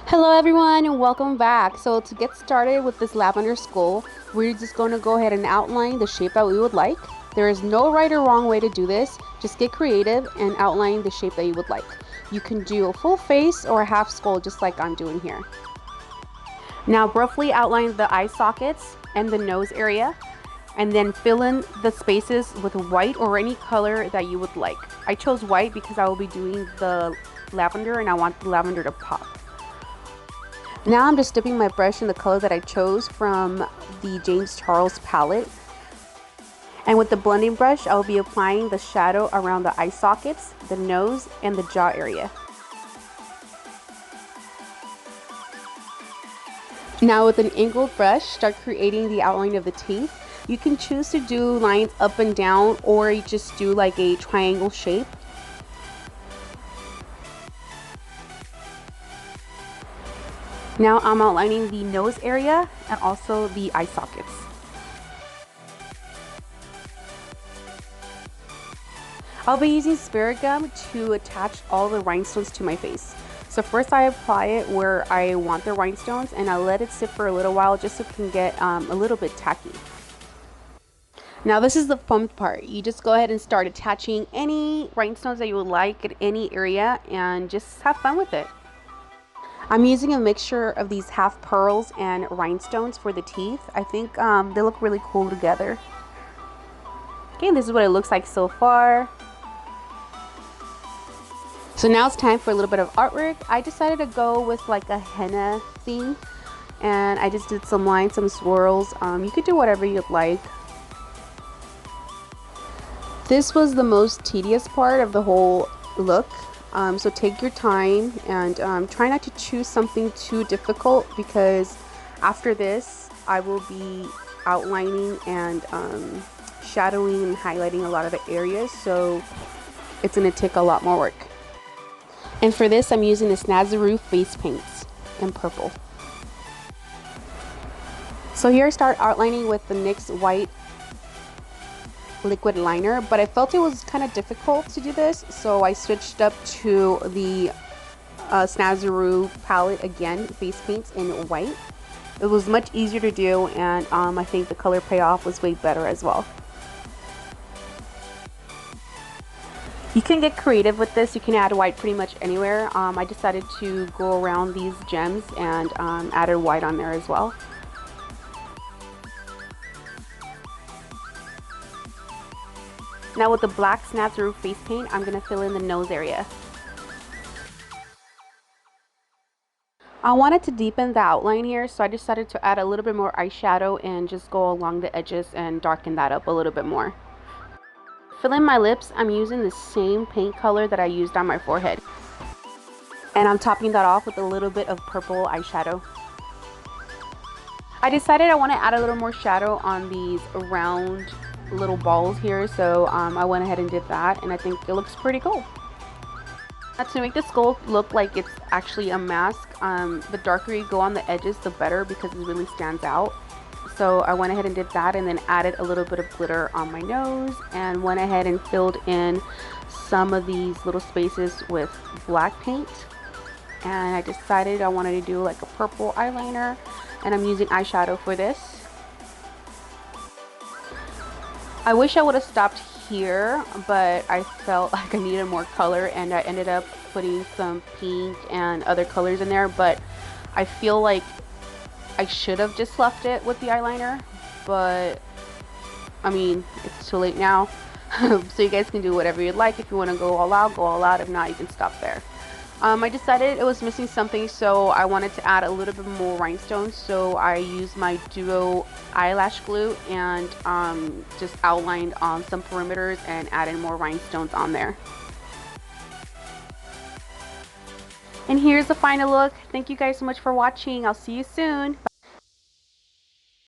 Hello everyone and welcome back. So to get started with this lavender skull, we're just going to go ahead and outline the shape that we would like. There is no right or wrong way to do this. Just get creative and outline the shape that you would like. You can do a full face or a half skull just like I'm doing here. Now roughly outline the eye sockets and the nose area, and then fill in the spaces with white or any color that you would like. I chose white because I will be doing the lavender and I want the lavender to pop. Now I'm just dipping my brush in the color that I chose from the James Charles palette. And with the blending brush, I'll be applying the shadow around the eye sockets, the nose, and the jaw area. Now with an angled brush, start creating the outline of the teeth. You can choose to do lines up and down, or you just do like a triangle shape. Now I'm outlining the nose area and also the eye sockets. I'll be using spirit gum to attach all the rhinestones to my face. So first I apply it where I want the rhinestones and I let it sit for a little while just so it can get a little bit tacky. Now this is the fun part. You just go ahead and start attaching any rhinestones that you would like at any area and just have fun with it. I'm using a mixture of these half pearls and rhinestones for the teeth. I think they look really cool together. Okay, this is what it looks like so far. So now it's time for a little bit of artwork. I decided to go with like a henna theme, and I just did some lines, some swirls. You could do whatever you'd like. This was the most tedious part of the whole look. So take your time and try not to choose something too difficult, because after this I will be outlining and shadowing and highlighting a lot of the areas, so it's going to take a lot more work. And for this I'm using the Snazaroo face paints in purple. So here I start outlining with the NYX white liquid liner, but I felt it was kind of difficult to do this, so I switched up to the Snazaroo palette again, face paints in white. It was much easier to do, and I think the color payoff was way better as well. You can get creative with this. You can add white pretty much anywhere. I decided to go around these gems and added white on there as well. Now with the black Snazaroo face paint, I'm going to fill in the nose area. I wanted to deepen the outline here, so I decided to add a little bit more eyeshadow and just go along the edges and darken that up a little bit more. Fill in my lips, I'm using the same paint color that I used on my forehead. And I'm topping that off with a little bit of purple eyeshadow. I decided I want to add a little more shadow on these round little balls here, so I went ahead and did that, and I think it looks pretty cool. Now, to make the skull look like it's actually a mask, the darker you go on the edges the better, because it really stands out. So I went ahead and did that, and then added a little bit of glitter on my nose, and went ahead and filled in some of these little spaces with black paint. And I decided I wanted to do like a purple eyeliner, and I'm using eyeshadow for this. I wish I would have stopped here, but I felt like I needed more color, and I ended up putting some pink and other colors in there, but I feel like I should have just left it with the eyeliner, but I mean, it's too late now. So you guys can do whatever you'd like. If you want to go all out, go all out. If not, you can stop there. I decided it was missing something, so I wanted to add a little bit more rhinestones, so I used my duo eyelash glue and just outlined some perimeters and added more rhinestones on there. And here's the final look. Thank you guys so much for watching. I'll see you soon.